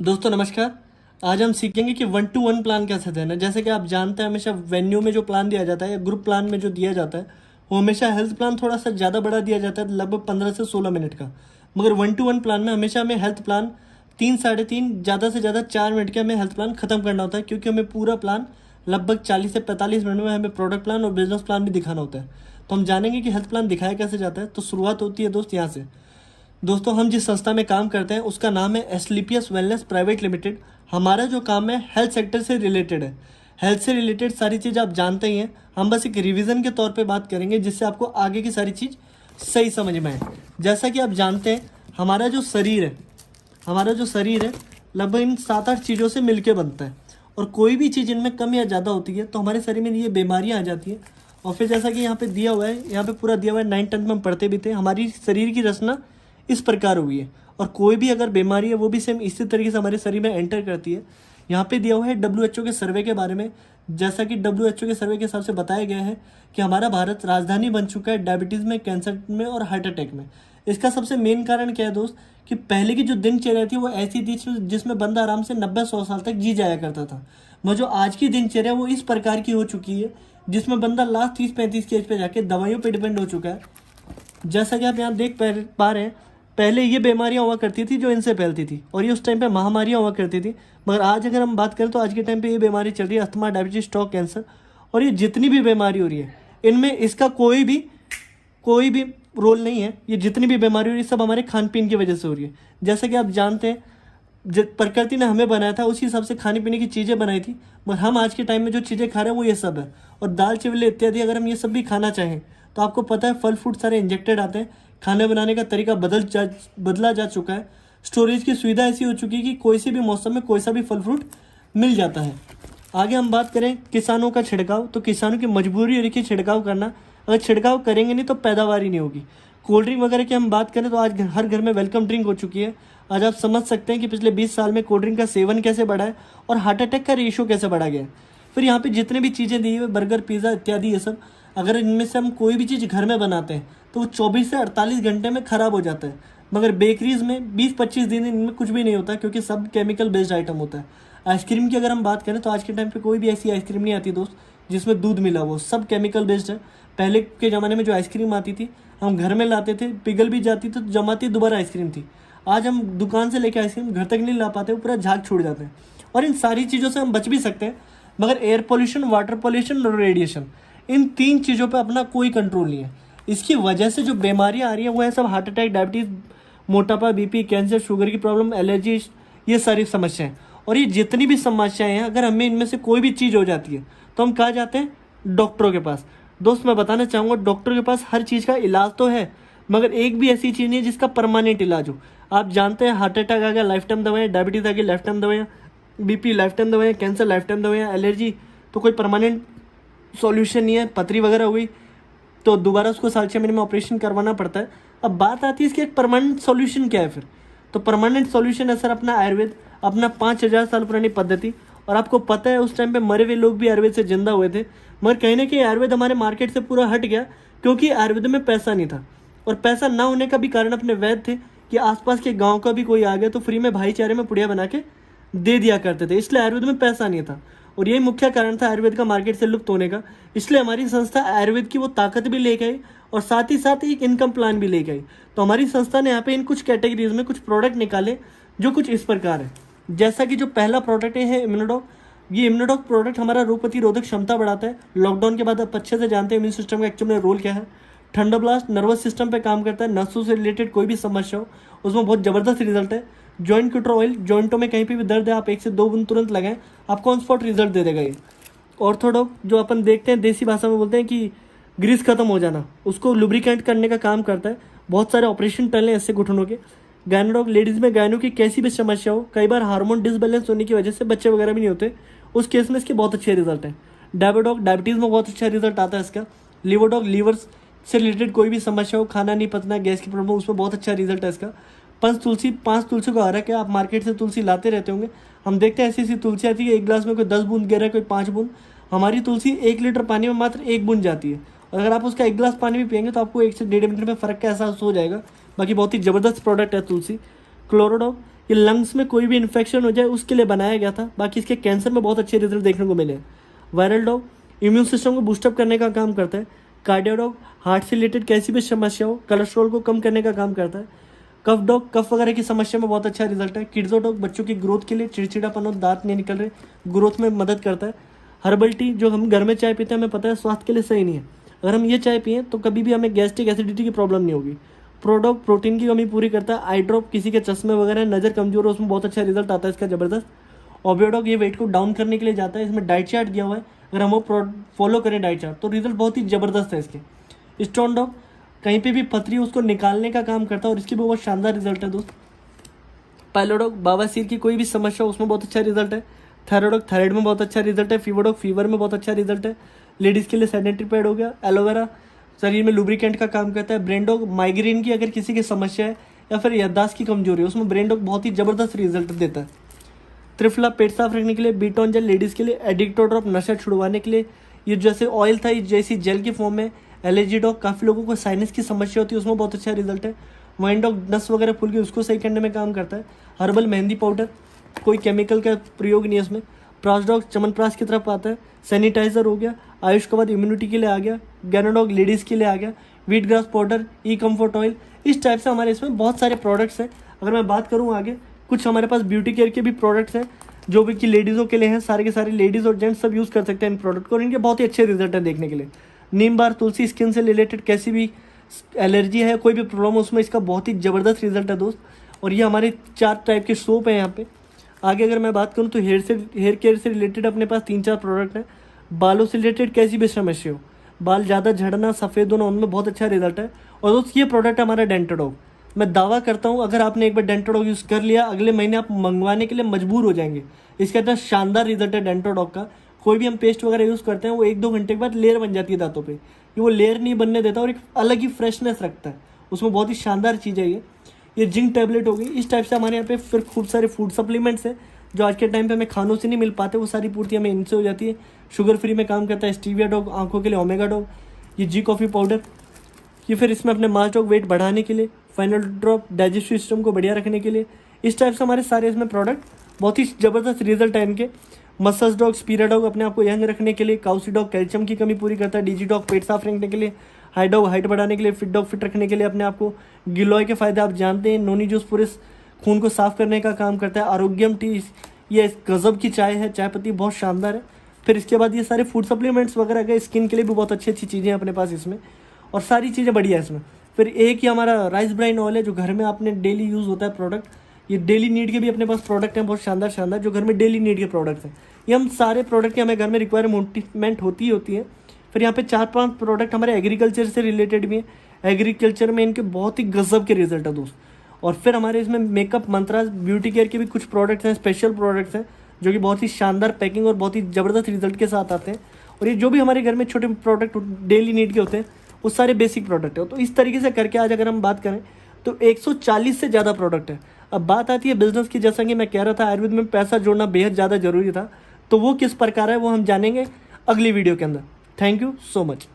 दोस्तों नमस्कार। आज हम सीखेंगे कि 1-to-1 प्लान कैसे देना है। जैसे कि आप जानते हैं हमेशा वेन्यू में जो प्लान दिया जाता है या ग्रुप प्लान में जो दिया जाता है वो हमेशा हेल्थ प्लान थोड़ा सा ज़्यादा बड़ा दिया जाता है, लगभग 15 से 16 मिनट का। मगर 1-to-1 प्लान में हमेशा हमें हेल्थ प्लान 3 साढ़े 3 ज़्यादा से ज़्यादा 4 मिनट के हमें हेल्थ प्लान ख़त्म करना होता है, क्योंकि हमें पूरा प्लान लगभग 40 से 45 मिनट में हमें प्रोडक्ट प्लान और बिजनेस प्लान भी दिखाना होता है। तो हम जानेंगे कि हेल्थ प्लान दिखाया कैसे जाता है। तो शुरुआत होती है दोस्त यहाँ से। दोस्तों हम जिस संस्था में काम करते हैं उसका नाम है एस्क्लेपियस वेलनेस प्राइवेट लिमिटेड। हमारा जो काम है हेल्थ सेक्टर से रिलेटेड है। हेल्थ से रिलेटेड सारी चीज़ आप जानते ही हैं। हम बस एक रिवीजन के तौर पे बात करेंगे जिससे आपको आगे की सारी चीज़ सही समझ में आए। जैसा कि आप जानते हैं हमारा जो शरीर है लगभग इन 7-8 चीज़ों से मिलके बनता है, और कोई भी चीज़ इनमें कम या ज़्यादा होती है तो हमारे शरीर में ये बीमारियाँ आ जाती हैं। और फिर जैसा कि यहाँ पे दिया हुआ है, यहाँ पे पूरा दिया हुआ है, 9th-10th में हम पढ़ते भी थे, हमारी शरीर की रचना इस प्रकार हुई है। और कोई भी अगर बीमारी है वो भी सेम इसी तरीके से हमारे शरीर में एंटर करती है। यहाँ पे दिया हुआ है WHO के सर्वे के बारे में। जैसा कि WHO के सर्वे के हिसाब से बताया गया है कि हमारा भारत राजधानी बन चुका है डायबिटीज़ में, कैंसर में और हार्ट अटैक में। इसका सबसे मेन कारण क्या है दोस्त, कि पहले की जो दिनचर्या थी वो ऐसी थी जिसमें बंदा आराम से 90-100 साल तक जी जाया करता था। मगर जो आज की दिनचर्या वो इस प्रकार की हो चुकी है जिसमें बंदा लास्ट 30-35 की एज पे जाके दवाइयों पे डिपेंड हो चुका है। जैसा कि आप यहाँ देख पा रहे हैं, पहले ये बीमारियाँ हुआ करती थी जो इनसे फैलती थी, और ये उस टाइम पे महामारियाँ हुआ करती थी। मगर आज अगर हम बात करें तो आज के टाइम पे ये बीमारी चल रही है अस्थमा, डायबिटीज, स्ट्रोक, कैंसर, और ये जितनी भी बीमारी हो रही है इनमें इसका कोई भी रोल नहीं है। ये जितनी भी बीमारी हो रही है सब हमारे खान पीन की वजह से हो रही है। जैसा कि आप जानते हैं प्रकृति ने हमें बनाया था उसी हिसाब से खाने पीने की चीज़ें बनाई थी, मगर हम आज के टाइम में जो चीज़ें खा रहे हैं वो ये सब है। और दाल चावल इत्यादि अगर हम ये सब भी खाना चाहें तो आपको पता है फल फ्रूट सारे इंजेक्टेड आते हैं। खाने बनाने का तरीका बदला जा चुका है। स्टोरेज की सुविधा ऐसी हो चुकी है कि कोई से भी मौसम में कोई सा भी फल फ्रूट मिल जाता है। आगे हम बात करें किसानों का छिड़काव, तो किसानों की मजबूरी है कि छिड़काव करना। अगर छिड़काव करेंगे नहीं तो पैदावार ही नहीं होगी। कोल्ड ड्रिंक वगैरह की हम बात करें तो आज हर घर में वेलकम ड्रिंक हो चुकी है। आज आप समझ सकते हैं कि पिछले 20 साल में कोल्ड ड्रिंक का सेवन कैसे बढ़ा है और हार्ट अटैक का रेशियो कैसे बढ़ा गया है। फिर यहाँ पे जितने भी चीज़ें दी हुई बर्गर, पिज़्ज़ा इत्यादि ये सब, अगर इनमें से हम कोई भी चीज़ घर में बनाते हैं तो वो 24 से 48 घंटे में ख़राब हो जाता है। मगर बेकरीज़ में 20-25 दिन इनमें कुछ भी नहीं होता, क्योंकि सब केमिकल बेस्ड आइटम होता है। आइसक्रीम की अगर हम बात करें तो आज के टाइम पे कोई भी ऐसी आइसक्रीम नहीं आती दोस्त जिसमें दूध मिला, वो सब केमिकल बेस्ड है। पहले के ज़माने में जो आइसक्रीम आती थी हम घर में लाते थे, पिघल भी जाती तो जमाती दोबारा आइसक्रीम थी। आज हम दुकान से लेकर आइसक्रीम घर तक नहीं ला पाते, वो पूरा झाग छूट जाते हैं। और इन सारी चीज़ों से हम बच भी सकते हैं, मगर एयर पोल्यूशन, वाटर पोल्यूशन और रेडिएशन, इन 3 चीज़ों पे अपना कोई कंट्रोल नहीं है। इसकी वजह से जो बीमारियाँ आ रही हैं वो है सब हार्ट अटैक, डायबिटीज़, मोटापा, बीपी, कैंसर, शुगर की प्रॉब्लम, एलर्जी, ये सारी समस्याएं। और ये जितनी भी समस्याएं हैं अगर हमें इनमें से कोई भी चीज़ हो जाती है तो हम कहाँ जाते हैं? डॉक्टरों के पास। दोस्त मैं बताना चाहूँगा डॉक्टर के पास हर चीज़ का इलाज तो है, मगर एक भी ऐसी चीज़ नहीं है जिसका परमानेंट इलाज हो। आप जानते हैं हार्ट अटैक आ गया लाइफ टाइम दवाएँ, डायबिटीज़ आ गई लाइफ टाइम दवाएँ, बीपी लाइफ टाइम दवाएँ, कैंसर लाइफ टाइम दवाएँ, एलर्जी तो कोई परमानेंट सॉल्यूशन नहीं है। पथरी वगैरह हुई तो दोबारा उसको 6.5 महीने में ऑपरेशन करवाना पड़ता है। अब बात आती है इसकी एक परमानेंट सॉल्यूशन क्या है फिर? तो परमानेंट सॉल्यूशन है सर अपना आयुर्वेद, अपना 5000 साल पुरानी पद्धति। और आपको पता है उस टाइम पे मरे हुए लोग भी आयुर्वेद से जिंदा हुए थे, मगर कहीं ना कहीं आयुर्वेद हमारे मार्केट से पूरा हट गया, क्योंकि आयुर्वेद में पैसा नहीं था। और पैसा ना होने का भी कारण अपने वैद्य थे कि आसपास के गाँव का भी कोई आ गया तो फ्री में भाईचारे में पुड़िया बना के दे दिया करते थे, इसलिए आयुर्वेद में पैसा नहीं था। और यही मुख्य कारण था आयुर्वेद का मार्केट से लुप्त होने का। इसलिए हमारी संस्था आयुर्वेद की वो ताकत भी लेके आई और साथ ही साथ एक इनकम प्लान भी लेके आई। तो हमारी संस्था ने यहाँ पे इन कुछ कैटेगरीज में कुछ प्रोडक्ट निकाले जो कुछ इस प्रकार है। जैसा कि जो पहला प्रोडक्ट है इम्यूनोडॉक। ये इम्यूनोडॉक प्रोडक्ट हमारा रोग प्रतिरोधक क्षमता बढ़ाता है। लॉकडाउन के बाद आप अच्छे से जानते हैं इम्यून सिस्टम का एक्चुअल में रोल क्या है। ठंडा ब्लास्ट नर्वस सिस्टम पे काम करता है। नसों से रिलेटेड कोई भी समस्या हो उसमें बहुत ज़बरदस्त रिजल्ट है। जॉइंट क्यूटर ऑयल, जॉइंटों में कहीं पे भी दर्द है आप 1 से 2 बूंद तुरंत लगाएं, आपको ऑन स्पॉट रिजल्ट दे देगा ये। ऑर्थोडॉक जो अपन देखते हैं देसी भाषा में बोलते हैं कि ग्रीस खत्म हो जाना, उसको लुब्रिकेंट करने का काम करता है। बहुत सारे ऑपरेशन टले इससे घुटनों के। गायनोडॉक लेडीज़ में गायनों की कैसी भी समस्या हो, कई बार हार्मोन डिसबैलेंस होने की वजह से बच्चे वगैरह भी नहीं होते, उस केस में इसके बहुत अच्छे रिजल्ट हैं। डायबोडॉक डायबिटीज़ में बहुत अच्छा रिजल्ट आता है इसका। लिवोडॉक लीवर से रिलेटेड कोई भी समस्या हो, खाना नहीं पचना, गैस की प्रॉब्लम, उसमें बहुत अच्छा रिजल्ट है इसका। 5 तुलसी को हरा के आप मार्केट से तुलसी लाते रहते होंगे, हम देखते हैं ऐसी ऐसी तुलसी आती है एक गिलास में कोई 10 बूंद गिर रहा है, कोई 5 बूंद। हमारी तुलसी 1 लीटर पानी में मात्र 1 बूंद जाती है, और अगर आप उसका 1 गिलास पानी भी पियेंगे तो आपको 1 से 1.5 मिनट में फ़र्क का एहसास हो जाएगा। बाकी बहुत ही ज़बरदस्त प्रोडक्ट है तुलसी। क्लोरोडॉक ये लंग्स में कोई भी इन्फेक्शन हो जाए उसके लिए बनाया गया था। बाकी इसके कैंसर में बहुत अच्छे रिजल्ट देखने को मिले हैं। वायरल डॉग इम्यून सिस्टम को बूस्टअप करने का काम करता है। कार्डियो डॉग हार्ट से रिलेटेड कैसी भी समस्या हो, कोलेस्ट्रॉल को कम करने का काम करता है। कफ डॉग कफ वगैरह की समस्या में बहुत अच्छा रिजल्ट है। किड्सो डॉग बच्चों की ग्रोथ के लिए, चिड़चिड़ापन और दांत नहीं निकल रहे, ग्रोथ में मदद करता है। हर्बल टी जो हम घर में चाय पीते हैं, हमें पता है स्वास्थ्य के लिए सही नहीं है। अगर हम ये चाय पिए तो कभी भी हमें गैस्ट्रिक एसिडिटी की प्रॉब्लम नहीं होगी। प्रोडॉग प्रोटीन की कमी पूरी करता है। आई ड्रॉप किसी के चश्मे वगैरह, नज़र कमजोर है, उसमें बहुत अच्छा रिजल्ट आता है इसका ज़बरदस्त। ओबियोडॉग ये वेट को डाउन करने के लिए जाता है। इसमें डाइट चार्ट दिया हुआ है, अगर हम वो फॉलो करें डाइट चार्ट तो रिजल्ट बहुत ही ज़बरदस्त है इसके। स्टोन डॉग कहीं पे भी पथरी हो उसको निकालने का काम करता है और इसकी भी बहुत शानदार रिजल्ट है दोस्त। पाइलोडॉग बवासीर की कोई भी समस्या हो उसमें बहुत अच्छा रिजल्ट है। थायराइडॉग थायराइड में बहुत अच्छा रिजल्ट है। फीवरडॉग फीवर में बहुत अच्छा रिजल्ट है। लेडीज़ के लिए सैनिटरी पैड हो गया। एलोवेरा शरीर में लुब्रिकेंट का काम करता है। ब्रेन डॉग माइग्रेन की अगर किसी की समस्या है या फिर याददाश्त की कमजोरी है उसमें ब्रेन डॉग बहुत ही ज़बरदस्त रिजल्ट देता है। त्रिफला पेट साफ रखने के लिए। बीटॉन जेल लेडीज़ के लिए। एडिक्टो ड्रॉप नशा छुड़वाने के लिए। ये जैसे ऑयल था ये जैसी जेल की फॉर्म में। एलर्जी डॉग काफ़ी लोगों को साइनस की समस्या होती है उसमें बहुत अच्छा रिजल्ट है। वाइन डॉग नस वगैरह फूल के उसको सही करने में काम करता है। हर्बल मेहंदी पाउडर कोई केमिकल का प्रयोग नहीं है इसमें। प्रास डॉग चमनप्रास की तरफ आता है। सैनिटाइजर हो गया। आयुष के बाद इम्यूनिटी के लिए आ गया। गैनोडॉग लेडीज़ के लिए आ गया। व्हीट ग्रास पाउडर, ई कम्फर्ट ऑयल, इस टाइप से हमारे इसमें बहुत सारे प्रोडक्ट्स हैं। अगर मैं बात करूँ आगे, कुछ हमारे पास ब्यूटी केयर के भी प्रोडक्ट्स हैं जो भी कि लेडीज़ों के लिए हैं। सारे के सारे लेडीज़ और जेंट्स सब यूज़ कर सकते हैं इन प्रोडक्ट को और इनके बहुत ही अच्छे रिजल्ट हैं देखने के लिए। नीम बार तुलसी स्किन से रिलेटेड कैसी भी एलर्जी है, कोई भी प्रॉब्लम हो उसमें इसका बहुत ही ज़बरदस्त रिजल्ट है दोस्त। और ये हमारे 4 टाइप के सोप हैं यहाँ पे। आगे अगर मैं बात करूँ तो हेयर केयर से रिलेटेड अपने पास 3-4 प्रोडक्ट हैं। बालों से रिलेटेड कैसी भी समस्या हो, बाल ज़्यादा झड़ना, सफ़ेद होना, उनमें बहुत अच्छा रिजल्ट है। और दोस्त ये प्रोडक्ट है हमारा डेंटोडॉग। मैं दावा करता हूँ अगर आपने एक बार डेंटोडॉग यूज़ कर लिया, अगले महीने आप मंगवाने के लिए मजबूर हो जाएंगे। इसका इतना शानदार रिजल्ट है डेंटोडॉग का। कोई भी हम पेस्ट वगैरह यूज़ करते हैं वो 1-2 घंटे के बाद लेयर बन जाती है दांतों पे। ये वो लेयर नहीं बनने देता और एक अलग ही फ्रेशनेस रखता है उसमें। बहुत ही शानदार चीज़ है ये जिंक टैबलेट हो गई। इस टाइप से हमारे यहाँ पे फिर खूब सारे फूड सप्लीमेंट्स हैं जो आज के टाइम पे हमें खानों से नहीं मिल पाते, वो सारी पूर्ति हमें इनसे हो जाती है। शुगर फ्री में काम करता है। स्टीविया डॉग आंखों के लिए। ओमेगा डॉग ये जी कॉफ़ी पाउडर, ये फिर इसमें अपने मास डॉग वेट बढ़ाने के लिए। फाइनल ड्रॉप डाइजेस्टिव सिस्टम को बढ़िया रखने के लिए। इस टाइप से हमारे सारे इसमें प्रोडक्ट बहुत ही ज़बरदस्त रिजल्ट है इनके। मसल्स डॉग स्पीरा डॉग अपने आप को यंग रखने के लिए। काउसी डॉग कैल्शियम की कमी पूरी करता है। डीजी डॉग पेट साफ रखने के लिए। हाई डॉग हाइट बढ़ाने के लिए। फिट डॉग फिट रखने के लिए अपने आप को। गिलोय के फायदे आप जानते हैं। नोनी जूस पूरे खून को साफ करने का काम करता है। आरोग्यम टी ये गजब की चाय है, चाय पत्ती बहुत शानदार है। फिर इसके बाद ये सारे फूड सप्लीमेंट्स वगैरह गए, स्किन के लिए भी बहुत अच्छी अच्छी चीज़ें हैं अपने पास इसमें और सारी चीज़ें बढ़िया है इसमें। फिर एक ही हमारा राइस ब्राइन ऑयल है जो घर में आपने डेली यूज़ होता है प्रोडक्ट। ये डेली नीड के भी अपने पास प्रोडक्ट हैं बहुत शानदार शानदार जो घर में डेली नीड के प्रोडक्ट्स हैं। ये हम सारे प्रोडक्ट के हमें घर में रिक्वायरमेंट होती है। फिर यहाँ पे 4-5 प्रोडक्ट हमारे एग्रीकल्चर से रिलेटेड भी हैं। एग्रीकल्चर में इनके बहुत ही गजब के रिजल्ट है दोस्त। और फिर हमारे इसमें मेकअप मंत्रास ब्यूटी केयर के भी कुछ प्रोडक्ट्स हैं, स्पेशल प्रोडक्ट्स हैं जो कि बहुत ही शानदार पैकिंग और बहुत ही ज़बरदस्त रिजल्ट के साथ आते हैं। और ये जो भी हमारे घर में छोटे प्रोडक्ट डेली नीड के होते हैं वो सारे बेसिक प्रोडक्ट है। तो इस तरीके से करके आज अगर हम बात करें तो 140 से ज़्यादा प्रोडक्ट है। अब बात आती है बिजनेस की, जैसा कि मैं कह रहा था आयुर्वेद में पैसा जोड़ना बेहद ज़्यादा ज़रूरी था, तो वो किस प्रकार है वो हम जानेंगे अगली वीडियो के अंदर। Thank you so much.